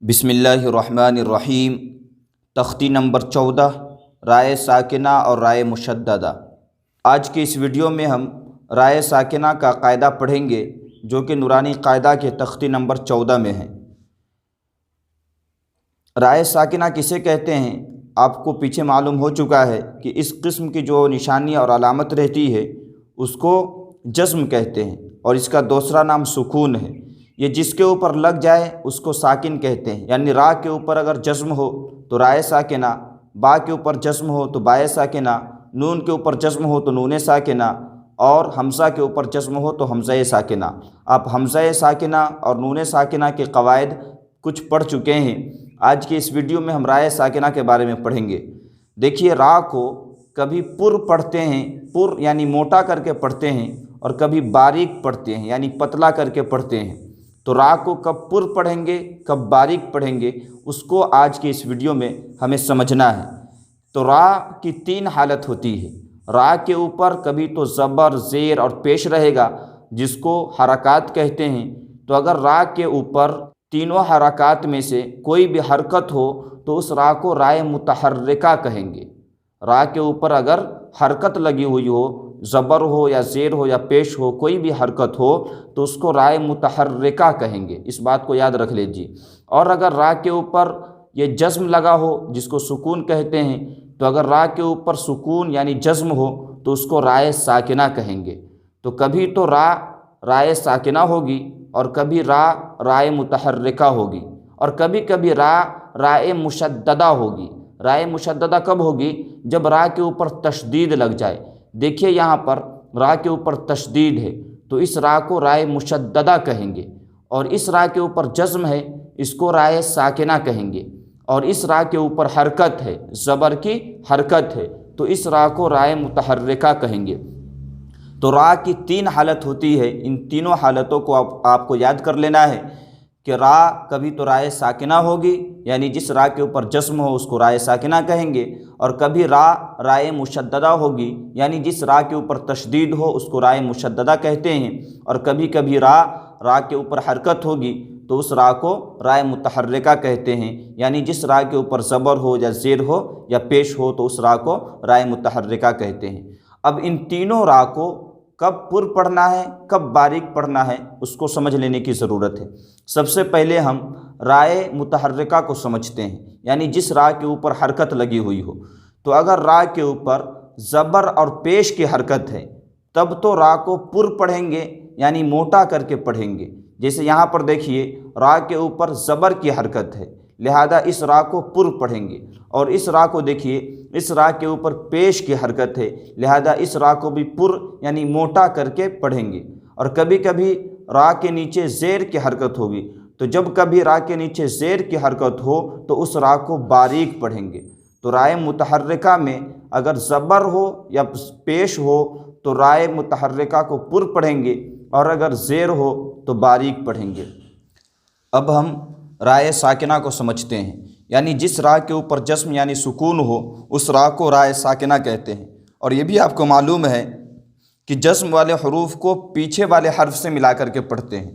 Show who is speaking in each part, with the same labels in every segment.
Speaker 1: بسم اللہ الرحمن الرحیم۔ تختی نمبر 14، رائے ساکنہ اور رائے مشددہ۔ آج کے اس ویڈیو میں ہم رائے ساکنہ کا قاعدہ پڑھیں گے جو کہ نورانی قاعدہ کے تختی نمبر 14 میں ہے۔ رائے ساکنہ کسے کہتے ہیں آپ کو پیچھے معلوم ہو چکا ہے کہ اس قسم کی جو نشانی اور علامت رہتی ہے اس کو جزم کہتے ہیں، اور اس کا دوسرا نام سکون ہے۔ یہ جس کے اوپر لگ جائے اس کو ساکن کہتے ہیں، یعنی را کے اوپر اگر جزم ہو تو رائے ساکنہ، با کے اوپر جزم ہو تو بائے ساکنہ، نون کے اوپر جزم ہو تو نون ساکنہ، اور حمزہ کے اوپر جزم ہو تو حمزہ ساکنہ۔ آپ حمزہ ساکنہ اور نون ساکنہ کے قواعد کچھ پڑھ چکے ہیں۔ آج کے اس ویڈیو میں ہم رائے ساکنہ کے بارے میں پڑھیں گے۔ دیکھیے، را کو کبھی پر پڑھتے ہیں، پر یعنی موٹا کر کے پڑھتے ہیں، اور کبھی باریک پڑھتے ہیں یعنی پتلا کر کے پڑھتے ہیں۔ تو را کو کب پر پڑھیں گے کب باریک پڑھیں گے اس کو آج کے اس ویڈیو میں ہمیں سمجھنا ہے۔ تو را کی 3 حالت ہوتی ہے۔ را کے اوپر کبھی تو زبر، زیر اور پیش رہے گا جس کو حرکات کہتے ہیں۔ تو اگر را کے اوپر تینوں حرکات میں سے کوئی بھی حرکت ہو تو اس را کو رائے متحرکہ کہیں گے۔ را کے اوپر اگر حرکت لگی ہوئی ہو، زبر ہو یا زیر ہو یا پیش ہو، کوئی بھی حرکت ہو تو اس کو رائے متحرکہ کہیں گے۔ اس بات کو یاد رکھ لیجیے۔ اور اگر را کے اوپر یہ جزم لگا ہو جس کو سکون کہتے ہیں، تو اگر را کے اوپر سکون یعنی جزم ہو تو اس کو رائے ساکنہ کہیں گے۔ تو کبھی تو را رائے ساکنہ ہوگی، اور کبھی را رائے متحرکہ ہوگی، اور کبھی کبھی را رائے مشددہ ہوگی۔ رائے مشددہ کب ہوگی؟ جب را کے اوپر تشدید لگ جائے۔ دیکھیے یہاں پر را کے اوپر تشدید ہے تو اس را کو رائے مشددہ کہیں گے، اور اس را کے اوپر جزم ہے اس کو رائے ساکنہ کہیں گے، اور اس را کے اوپر حرکت ہے، زبر کی حرکت ہے، تو اس را کو رائے متحرکہ کہیں گے۔ تو را کی 3 حالت ہوتی ہے۔ ان تینوں حالتوں کو آپ کو یاد کر لینا ہے کہ را کبھی تو رائے ساکنہ ہوگی، یعنی جس را کے اوپر جزم ہو اس کو رائے ساکنہ کہیں گے، اور کبھی را رائے مشددہ ہوگی، یعنی جس را کے اوپر تشدید ہو اس کو رائے مشددہ کہتے ہیں، اور کبھی کبھی را کے اوپر حرکت ہوگی تو اس را کو رائے متحرکہ کہتے ہیں، یعنی جس را کے اوپر زبر ہو یا زیر ہو یا پیش ہو تو اس را کو رائے متحرکہ کہتے ہیں۔ اب ان تینوں را کو کب پر پڑھنا ہے کب باریک پڑھنا ہے اس کو سمجھ لینے کی ضرورت ہے۔ سب سے پہلے ہم رائے متحرکہ کو سمجھتے ہیں، یعنی جس را کے اوپر حرکت لگی ہوئی ہو۔ تو اگر را کے اوپر زبر اور پیش کی حرکت ہے تب تو را کو پر پڑھیں گے، یعنی موٹا کر کے پڑھیں گے۔ جیسے یہاں پر دیکھیے، را کے اوپر زبر کی حرکت ہے لہذا اس را کو پر پڑھیں گے، اور اس را کو دیکھیے، اس را کے اوپر پیش کی حرکت ہے لہذا اس را کو بھی پر یعنی موٹا کر کے پڑھیں گے۔ اور کبھی کبھی را کے نیچے زیر کی حرکت ہوگی، تو جب کبھی را کے نیچے زیر کی حرکت ہو تو اس را کو باریک پڑھیں گے۔ تو رائے متحرکہ میں اگر زبر ہو یا پیش ہو تو رائے متحرکہ کو پر پڑھیں گے، اور اگر زیر ہو تو باریک پڑھیں گے۔ اب ہم رائے ساکنہ کو سمجھتے ہیں، یعنی جس را کے اوپر جزم یعنی سکون ہو اس را کو رائے ساکنہ کہتے ہیں۔ اور یہ بھی آپ کو معلوم ہے کہ جزم والے حروف کو پیچھے والے حرف سے ملا کر کے پڑھتے ہیں۔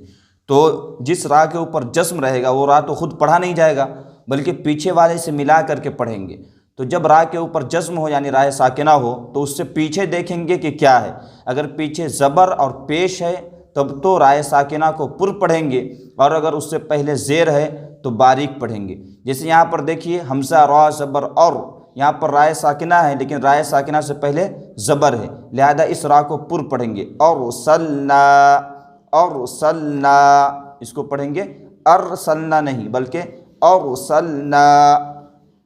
Speaker 1: تو جس را کے اوپر جزم رہے گا وہ را تو خود پڑھا نہیں جائے گا بلکہ پیچھے والے سے ملا کر کے پڑھیں گے۔ تو جب را کے اوپر جزم ہو یعنی رائے ساکنہ ہو تو اس سے پیچھے دیکھیں گے کہ کیا ہے۔ اگر پیچھے زبر اور پیش ہے تب تو رائے ساکنہ کو پر پڑھیں گے، اور اگر اس سے پہلے زیر ہے تو باریک پڑھیں گے۔ جیسے یہاں پر دیکھیے، حمزہ را زبر اور، یہاں پر رائے ساکنہ ہے لیکن رائے ساکنہ سے پہلے زبر ہے لہذا اس را کو پر پڑھیں گے۔ ارسلنا، ارسلنا، اس کو پڑھیں گے ارسلنا نہیں بلکہ ارسلنا۔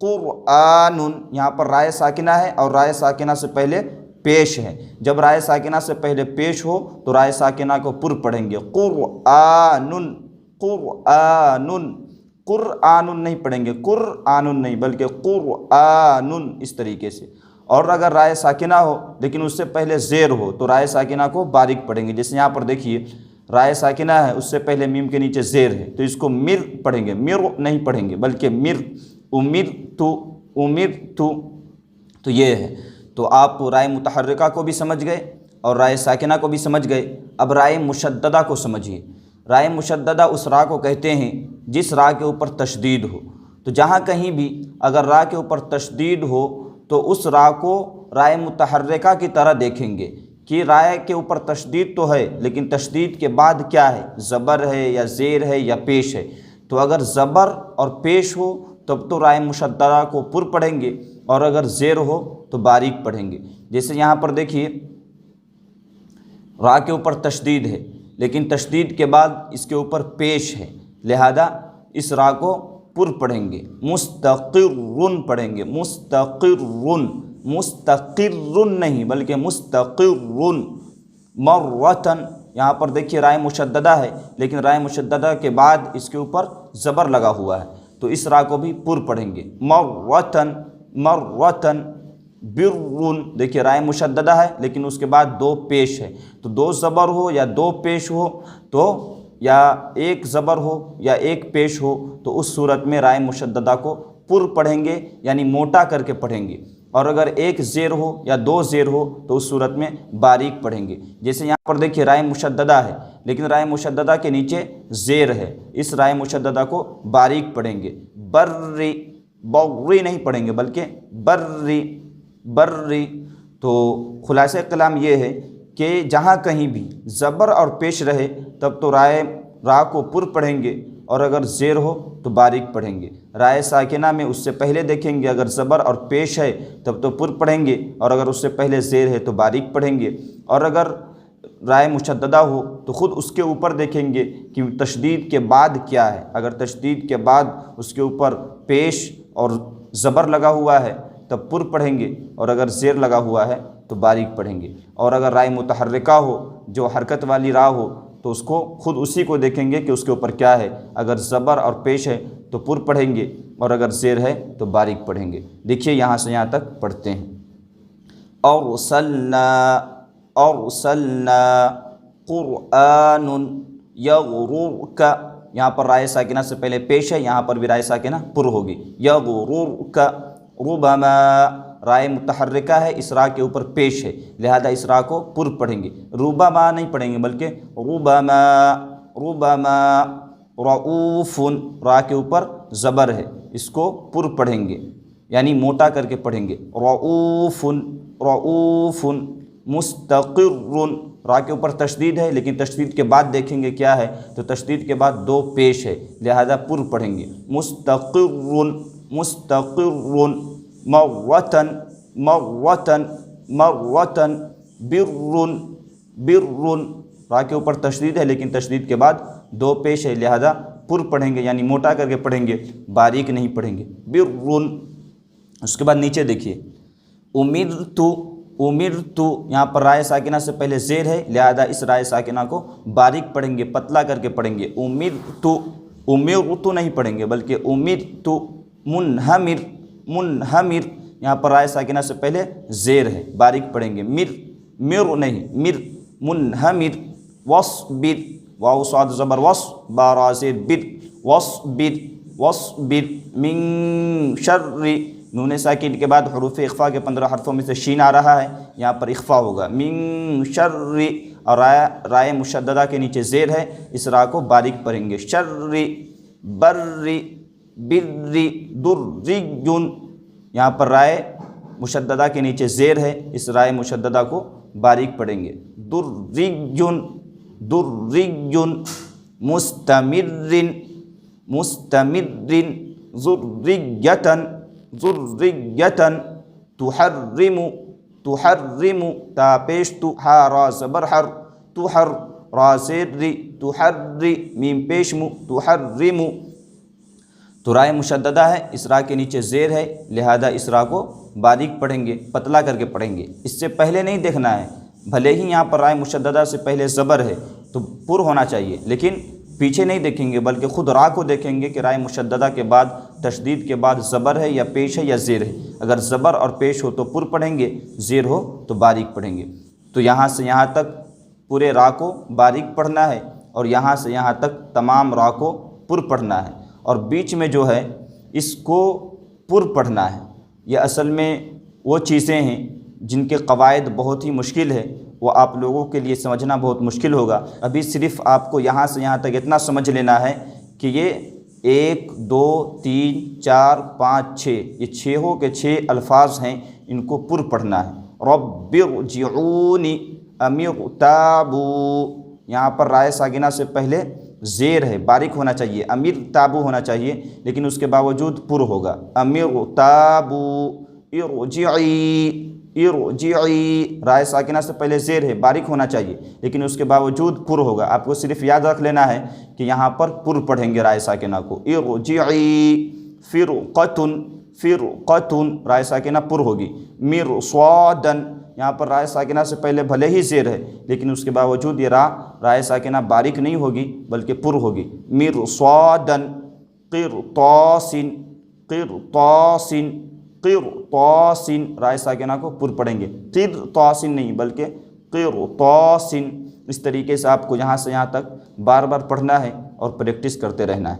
Speaker 1: قرآن، یہاں پر رائے ساکنہ ہے اور رائے ساکنہ سے پہلے پیش ہے۔ جب رائے ساکنہ سے پہلے پیش ہو تو رائے ساکنہ کو پر پڑھیں گے۔ قرآن، قرآن، قرآن نہیں پڑھیں گے، قرآن نہیں بلکہ قرآن، اس طریقے سے۔ اور اگر رائے ساکنہ ہو لیکن اس سے پہلے زیر ہو تو رائے ساکنہ کو باریک پڑھیں گے۔ جیسے یہاں پر دیکھیے، رائے ساکنہ ہے اس سے پہلے میم کے نیچے زیر ہے تو اس کو مر پڑھیں گے، مر نہیں پڑھیں گے بلکہ مر، امرت، امرت۔ تو یہ ہے۔ تو آپ رائے متحرکہ کو بھی سمجھ گئے اور رائے ساکنہ کو بھی سمجھ گئے۔ اب رائے مشددہ کو سمجھیے۔ رائے مشددہ اس را کو کہتے ہیں جس را کے اوپر تشدید ہو۔ تو جہاں کہیں بھی اگر را کے اوپر تشدید ہو تو اس را کو رائے متحرکہ کی طرح دیکھیں گے کہ رائے کے اوپر تشدید تو ہے لیکن تشدید کے بعد کیا ہے، زبر ہے یا زیر ہے یا پیش ہے۔ تو اگر زبر اور پیش ہو تب تو رائے مشددہ کو پر پڑھیں گے، اور اگر زیر ہو تو باریک پڑھیں گے۔ جیسے یہاں پر دیکھیے را کے اوپر تشدید ہے لیکن تشدید کے بعد اس کے اوپر پیش ہے، لہذا اس را کو پر پڑھیں گے، مستقر پڑھیں گے، مستقر، مستقر نہیں بلکہ مستقر، مرتن۔ یہاں پر دیکھیے رائے مشددہ ہے لیکن رائے مشددہ کے بعد اس کے اوپر زبر لگا ہوا ہے، تو اس را کو بھی پر پڑھیں گے، مرتن، مرتن، برن۔ دیکھیے رائے مشددہ ہے لیکن اس کے بعد دو پیش ہے، تو دو زبر ہو یا دو پیش ہو تو یا ایک زبر ہو یا ایک پیش ہو تو اس صورت میں رائے مشددہ کو پر پڑھیں گے، یعنی موٹا کر کے پڑھیں گے، اور اگر ایک زیر ہو یا دو زیر ہو تو اس صورت میں باریک پڑھیں گے۔ جیسے یہاں پر دیکھیے رائے مشددہ ہے لیکن رائے مشددہ کے نیچے زیر ہے، اس رائے مشددہ کو باریک پڑھیں گے، بری، بری نہیں پڑھیں گے بلکہ بری، بری۔ تو خلاصہ کلام یہ ہے کہ جہاں کہیں بھی زبر اور پیش رہے تب تو را کو پر پڑھیں گے، اور اگر زیر ہو تو باریک پڑھیں گے۔ رائے ساکنہ میں اس سے پہلے دیکھیں گے اگر زبر اور پیش ہے تب تو پر پڑھیں گے، اور اگر اس سے پہلے زیر ہے تو باریک پڑھیں گے، اور اگر رائے مشددہ ہو تو خود اس کے اوپر دیکھیں گے کہ تشدید کے بعد کیا ہے۔ اگر تشدید کے بعد اس کے اوپر پیش اور زبر لگا ہوا ہے تب پر پڑھیں گے، اور اگر زیر لگا ہوا ہے تو باریک پڑھیں گے، اور اگر رائے متحرکہ ہو جو حرکت والی را ہو تو اس کو خود اسی کو دیکھیں گے کہ اس کے اوپر کیا ہے، اگر زبر اور پیش ہے تو پر پڑھیں گے، اور اگر زیر ہے تو باریک پڑھیں گے۔ دیکھیے یہاں سے یہاں تک پڑھتے ہیں، ارسلنا، ارسلنا قرآن یغررک، یہاں پر رائے ساکنہ سے پہلے پیش ہے، یہاں پر بھی رائے ساکنہ پر ہوگی، یغررک، ربما رائے متحرکہ ہے، اس را کے اوپر پیش ہے لہذا اس را کو پر پڑھیں گے، ربما نہیں پڑھیں گے بلکہ ربما، ربما، رؤوف، را کے اوپر زبر ہے اس کو پر پڑھیں گے یعنی موٹا کر کے پڑھیں گے، رؤوف، رؤوف، مستقر، را کے اوپر تشدید ہے لیکن تشدید کے بعد دیکھیں گے کیا ہے، تو تشدید کے بعد دو پیش ہے لہذا پر پڑھیں گے، مستقر، مستقر، مرتن، مرتن، مرتن، برن، برن، را کے اوپر تشدید ہے لیکن تشدید کے بعد دو پیش ہے لہذا پر پڑھیں گے یعنی موٹا کر کے پڑھیں گے، باریک نہیں پڑھیں گے، برن۔ اس کے بعد نیچے دیکھیے امرت، امرت، یہاں پر رائے ساکنہ سے پہلے زیر ہے لہذا اس رائے ساکنہ کو باریک پڑھیں گے، پتلا کر کے پڑھیں گے، امرت، امرت نہیں پڑھیں گے بلکہ امرت، منہمر، منہمر، یہاں پر رائے ساکنہ سے پہلے زیر ہے، باریک پڑھیں گے، مر، مر نہیں، مر، منہمر، وصبر، واو صاد زبر وص، با را زیر بر، وصبر، وصبر، من شر، نون ساکن کے بعد حروف اخفا کے 15 حرفوں میں سے شین آ رہا ہے، یہاں پر اخفا ہوگا، من شر، اور رائے مشددہ کے نیچے زیر ہے، اس را کو باریک پڑھیں گے، شر، بر، بر، درجن، یہاں پر رائے مشددہ کے نیچے زیر ہے، اس رائے مشددہ کو باریک پڑھیں گے، درجن، درجن، مستمر، مستمر، ذریۃ، ذریۃ، تحرم، تحرم، تا پیش تو، ہا را زبر حر، تحر، را زیر ری، تحری، میم پیش مو، تحرم۔ تو رائے مشددہ ہے، اس را کے نیچے زیر ہے لہذا اس را کو باریک پڑھیں گے، پتلا کر کے پڑھیں گے، اس سے پہلے نہیں دیکھنا ہے، بھلے ہی یہاں پر رائے مشددہ سے پہلے زبر ہے تو پر ہونا چاہیے لیکن پیچھے نہیں دیکھیں گے بلکہ خود را کو دیکھیں گے کہ رائے مشددہ کے بعد تشدید کے بعد زبر ہے یا پیش ہے یا زیر ہے، اگر زبر اور پیش ہو تو پر پڑھیں گے، زیر ہو تو باریک پڑھیں گے۔ تو یہاں سے یہاں تک پورے را کو باریک پڑھنا ہے اور یہاں سے یہاں تک تمام را کو پر پڑھنا ہے، اور بیچ میں جو ہے اس کو پر پڑھنا ہے۔ یہ اصل میں وہ چیزیں ہیں جن کے قواعد بہت ہی مشکل ہے، وہ آپ لوگوں کے لیے سمجھنا بہت مشکل ہوگا۔ ابھی صرف آپ کو یہاں سے یہاں تک اتنا سمجھ لینا ہے کہ یہ 1 2 3 4 5 6 یہ 6 کے 6 الفاظ ہیں، ان کو پر پڑھنا ہے۔ رب ارجعونی ام ارتابوا، یہاں پر رائے ساکنہ سے پہلے زیر ہے، باریک ہونا چاہیے، امیر تابو ہونا چاہیے، لیکن اس کے باوجود پر ہوگا۔ امیر تابو ارجعی، ارجعی، رائے ساکنہ سے پہلے زیر ہے، باریک ہونا چاہیے، لیکن اس کے باوجود پر ہوگا۔ آپ کو صرف یاد رکھ لینا ہے کہ یہاں پر پر پڑھیں گے رائے ساکنہ کو۔ ارجعی فرقتن، فرقتن، رائے ساکنہ پر ہوگی۔ مرصادن، یہاں پر رائے ساکنہ سے پہلے بھلے ہی زیر ہے، لیکن اس کے باوجود یہ رائے ساکنہ باریک نہیں ہوگی بلکہ پر ہوگی۔ مرصادن، قرطاسن، قرطاسن، قرطاسن، رائے ساکنہ کو پر پڑھیں گے، قرطاسن نہیں بلکہ قرطاسن۔ اس طریقے سے آپ کو یہاں سے یہاں تک بار بار پڑھنا ہے اور پریکٹس کرتے رہنا ہے۔